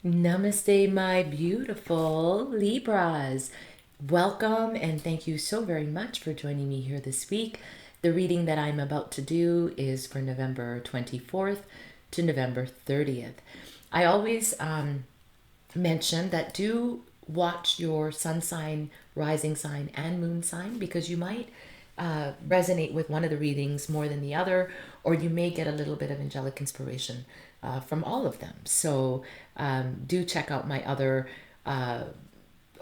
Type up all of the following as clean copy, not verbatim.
Namaste, my beautiful Libras. Welcome and thank you so very much for joining me here this week. The reading that I'm about to do is for November 24th to November 30th. I always mention that do watch your sun sign, rising sign, and moon sign because you might resonate with one of the readings more than the other, or you may get a little bit of angelic inspiration from all of them. So do check out my other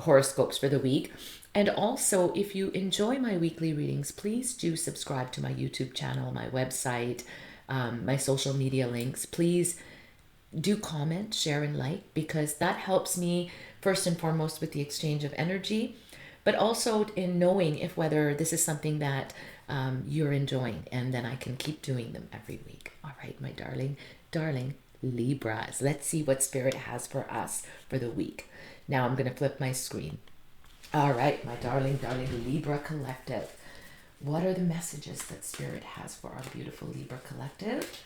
horoscopes for the week. And also, if you enjoy my weekly readings, please do subscribe to my YouTube channel, my website, my social media links. Please do comment, share, and like because that helps me first and foremost with the exchange of energy, but also in knowing if whether this is something that you're enjoying, and then I can keep doing them every week. All right, my darling Libras. Let's see what Spirit has for us for the week. Now I'm going to flip my screen. All right, my darling Libra collective. What are the messages that Spirit has for our beautiful Libra collective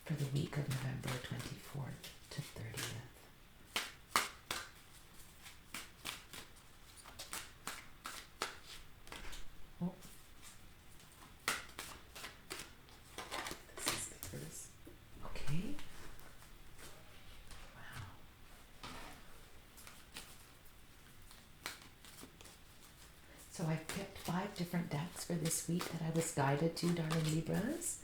for the week of November 24th to 30th? Oh, this is Libras. Okay. Wow. So I picked 5 different decks for this week that I was guided to, darling Libras.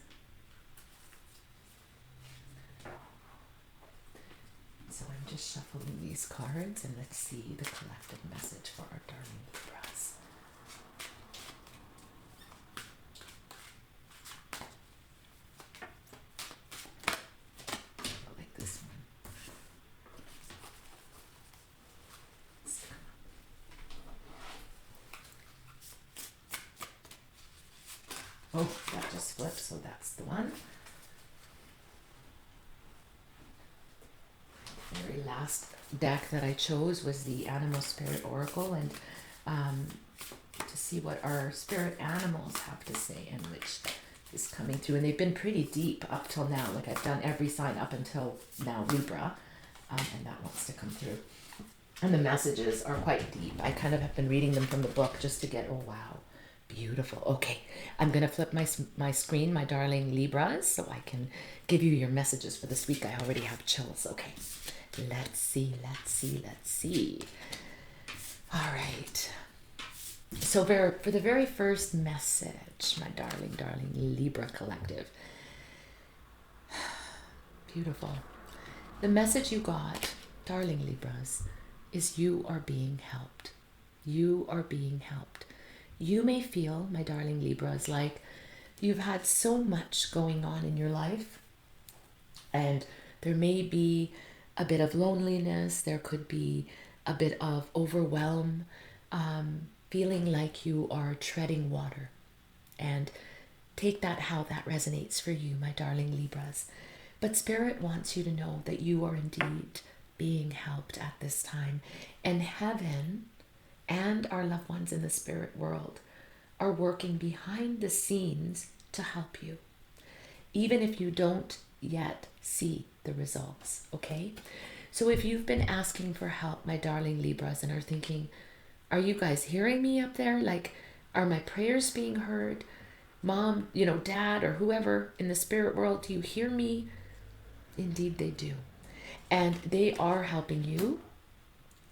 So I'm just shuffling these cards and let's see the collective message for our darling Libras. I like this one. Oh, that just flipped, so that's the one. The very last deck that I chose was the Animal Spirit Oracle, and to see what our spirit animals have to say and which is coming through. And they've been pretty deep up till now. Like I've done every sign up until now, Libra, and that wants to come through. And the messages are quite deep. I kind of have been reading them from the book just to get, oh wow, beautiful. Okay, I'm going to flip my screen, my darling Libras, so I can give you your messages for this week. I already have chills. Okay, let's see. All right. So for the very first message, my darling Libra collective. Beautiful. The message you got, darling Libras, is you are being helped. You are being helped. You may feel, my darling Libras, like you've had so much going on in your life, and there may be a bit of loneliness, there could be a bit of overwhelm, feeling like you are treading water. And take that how that resonates for you, my darling Libras. But Spirit wants you to know that you are indeed being helped at this time. And heaven and our loved ones in the spirit world are working behind the scenes to help you, even if you don't yet see the results, okay? So if you've been asking for help, my darling Libras, and are thinking, are you guys hearing me up there? Like, are my prayers being heard? Mom, dad, or whoever in the spirit world, do you hear me? Indeed they do. And they are helping you,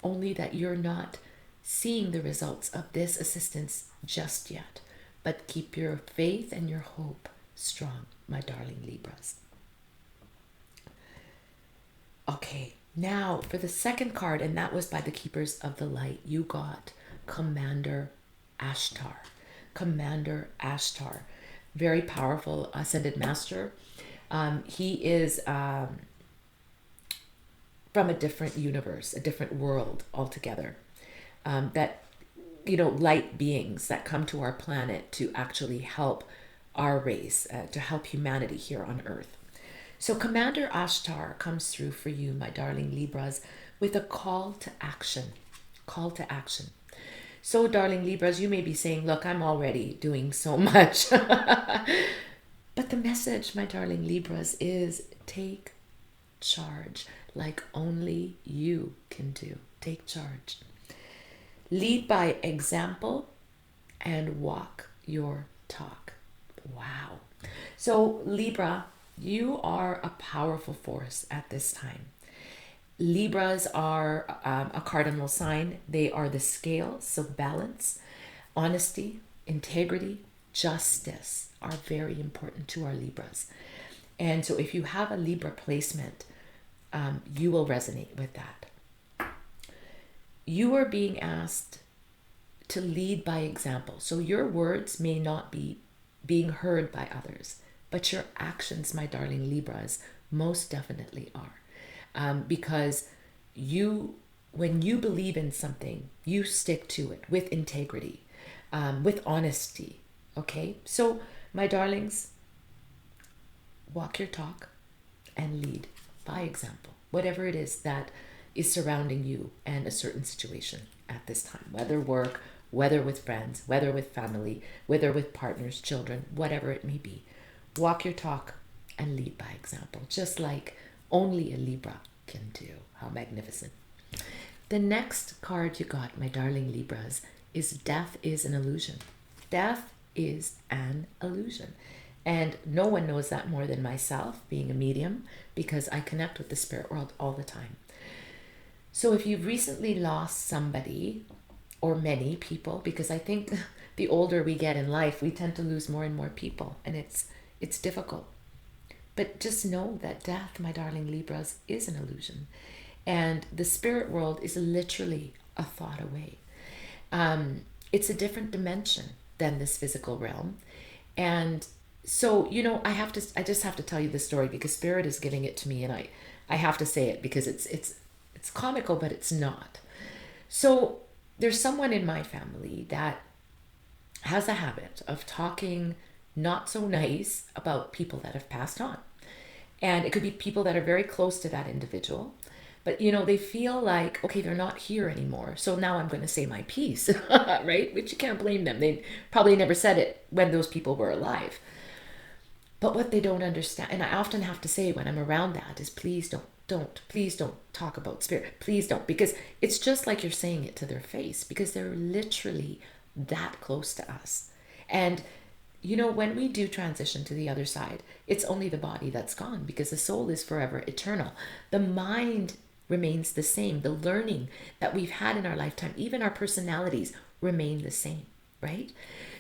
only that you're not seeing the results of this assistance just yet. But keep your faith and your hope strong, my darling Libras. Okay, now for the second card, and that was by the Keepers of the Light, you got Commander Ashtar. Commander Ashtar. Very powerful ascended master. He is from a different universe, a different world altogether. Light beings that come to our planet to actually help our race, to help humanity here on Earth. So Commander Ashtar comes through for you, my darling Libras, with a call to action. Call to action. So, darling Libras, you may be saying, look, I'm already doing so much. But the message, my darling Libras, is take charge like only you can do. Take charge. Lead by example and walk your talk. Wow. So Libra, you are a powerful force at this time. Libras are a cardinal sign. They are the scale, so balance, honesty, integrity, justice are very important to our Libras. And so if you have a Libra placement, you will resonate with that. You are being asked to lead by example. So your words may not be being heard by others, but your actions, my darling Libras, most definitely are. Because when you believe in something, you stick to it with integrity, with honesty. Okay? So, my darlings, walk your talk and lead by example, whatever it is that is surrounding you and a certain situation at this time, whether work, whether with friends, whether with family, whether with partners, children, whatever it may be. Walk your talk and lead by example, just like only a Libra can do. How magnificent. The next card you got, my darling Libras, is death is an illusion. Death is an illusion. And no one knows that more than myself, being a medium, because I connect with the spirit world all the time. So if you've recently lost somebody, or many people, because I think the older we get in life, we tend to lose more and more people, and it's difficult. But just know that death, my darling Libras, is an illusion. And the spirit world is literally a thought away. It's a different dimension than this physical realm. And so, I just have to tell you this story because spirit is giving it to me, and I have to say it because it's comical, but it's not. So there's someone in my family that has a habit of talking not so nice about people that have passed on. And it could be people that are very close to that individual. But, they feel like, okay, they're not here anymore. So now I'm going to say my piece, right? Which you can't blame them. They probably never said it when those people were alive. But what they don't understand, and I often have to say when I'm around that, is please don't talk about spirit. Please don't. Because it's just like you're saying it to their face. Because they're literally that close to us. And when we do transition to the other side, it's only the body that's gone because the soul is forever eternal. The mind remains the same. The learning that we've had in our lifetime, even our personalities, remain the same, right?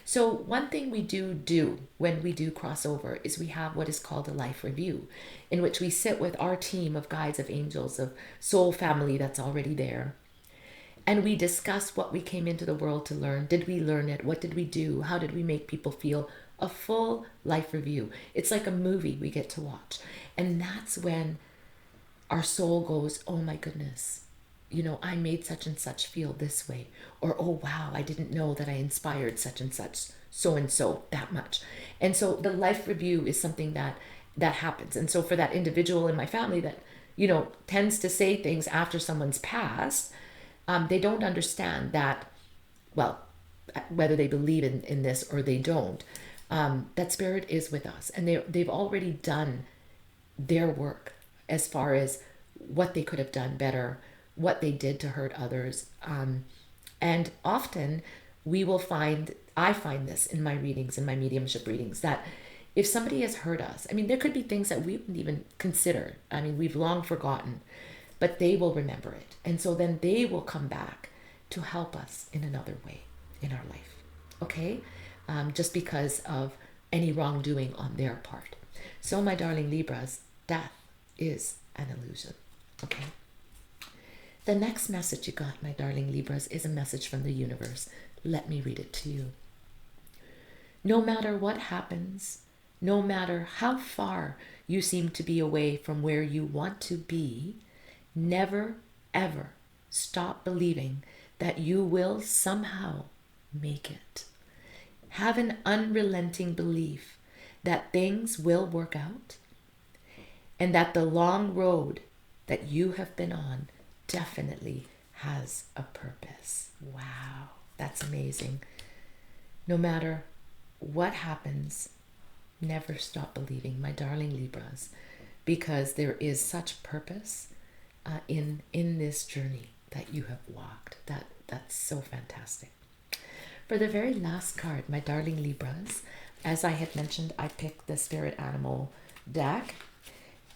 So one thing we do when we do cross over is we have what is called a life review, in which we sit with our team of guides, of angels, of soul family that's already there. And we discuss what we came into the world to learn. Did we learn it? What did we do? How did we make people feel? A full life review. It's like a movie we get to watch. And that's when our soul goes, oh my goodness, I made such and such feel this way. Or, oh wow, I didn't know that I inspired such and such, so and so, that much. And so the life review is something that happens. And so for that individual in my family that, tends to say things after someone's passed, they don't understand that, well, whether they believe in this or they don't, that spirit is with us. And they've already done their work as far as what they could have done better, what they did to hurt others. And often I find this in my readings, in my mediumship readings, that if somebody has hurt us, there could be things that we wouldn't even consider. We've long forgotten, but they will remember it. And so then they will come back to help us in another way in our life. Okay? Just because of any wrongdoing on their part. So my darling Libras, death is an illusion. Okay? The next message you got, my darling Libras, is a message from the universe. Let me read it to you. No matter what happens, no matter how far you seem to be away from where you want to be, never, ever stop believing that you will somehow make it. Have an unrelenting belief that things will work out and that the long road that you have been on definitely has a purpose. Wow, that's amazing. No matter what happens, never stop believing, my darling Libras, because there is such purpose in this journey that you have walked. That's so fantastic. For the very last card, my darling Libras, as I had mentioned, I picked the Spirit Animal deck.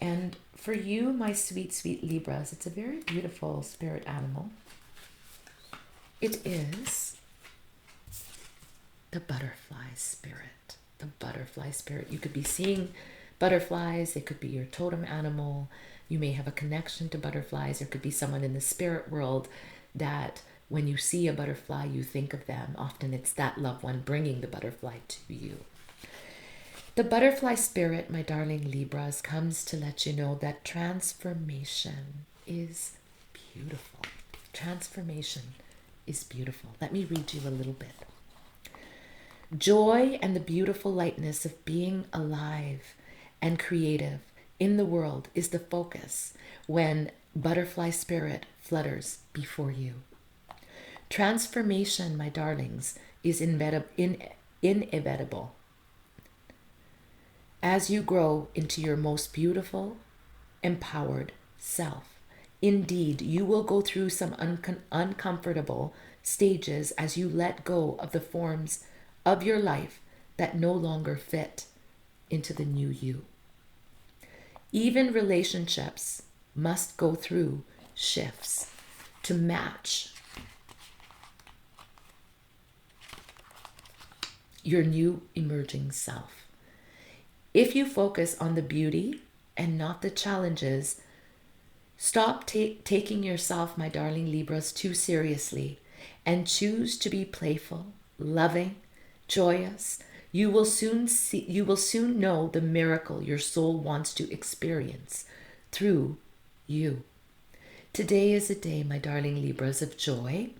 And for you, my sweet, sweet Libras, it's a very beautiful spirit animal. It is the butterfly spirit. The butterfly spirit. You could be seeing butterflies. It could be your totem animal. You may have a connection to butterflies. There could be someone in the spirit world that when you see a butterfly, you think of them. Often it's that loved one bringing the butterfly to you. The butterfly spirit, my darling Libras, comes to let you know that transformation is beautiful. Transformation is beautiful. Let me read you a little bit. Joy and the beautiful lightness of being alive and creative in the world is the focus when butterfly spirit flutters before you. Transformation, my darlings, is inevitable. As you grow into your most beautiful, empowered self. Indeed, you will go through some uncomfortable stages as you let go of the forms of your life that no longer fit into the new you. Even relationships must go through shifts to match your new emerging self. If you focus on the beauty and not the challenges, stop taking yourself, my darling Libras, too seriously and choose to be playful, loving, joyous. You will soon know the miracle your soul wants to experience through you. Today is a day, my darling Libras, of joy.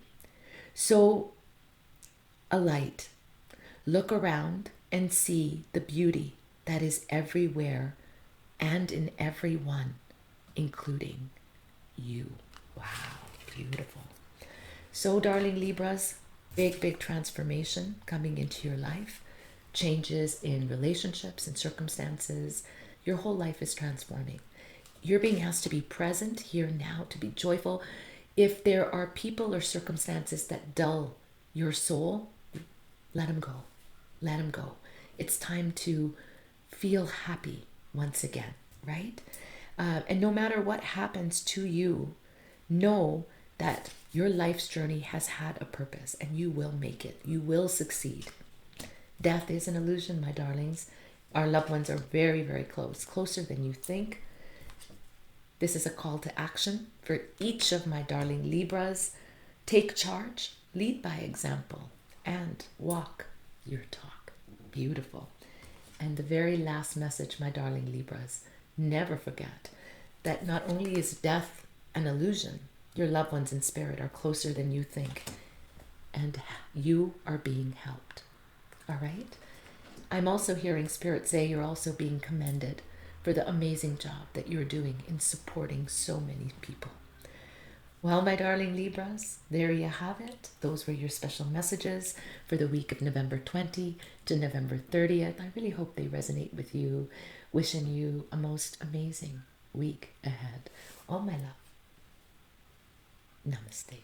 So alight. Look around and see the beauty that is everywhere and in everyone, including you. Wow, beautiful. So, darling Libras, big transformation coming into your life. Changes in relationships and circumstances. Your whole life is transforming. You're being asked to be present here now, to be joyful. If there are people or circumstances that dull your soul, let them go. Let them go. It's time to feel happy once again, right? And no matter what happens to you, know that your life's journey has had a purpose and you will make it. You will succeed. Death is an illusion, my darlings. Our loved ones are very, very close, closer than you think. This is a call to action for each of my darling Libras. Take charge, lead by example, and walk your talk. Beautiful. And the very last message, my darling Libras, never forget that not only is death an illusion, your loved ones in spirit are closer than you think, and you are being helped. All right? I'm also hearing Spirit say you're also being commended for the amazing job that you're doing in supporting so many people. Well, my darling Libras, there you have it. Those were your special messages for the week of November 20 to November 30th. I really hope they resonate with you. Wishing you a most amazing week ahead. All my love. Namaste.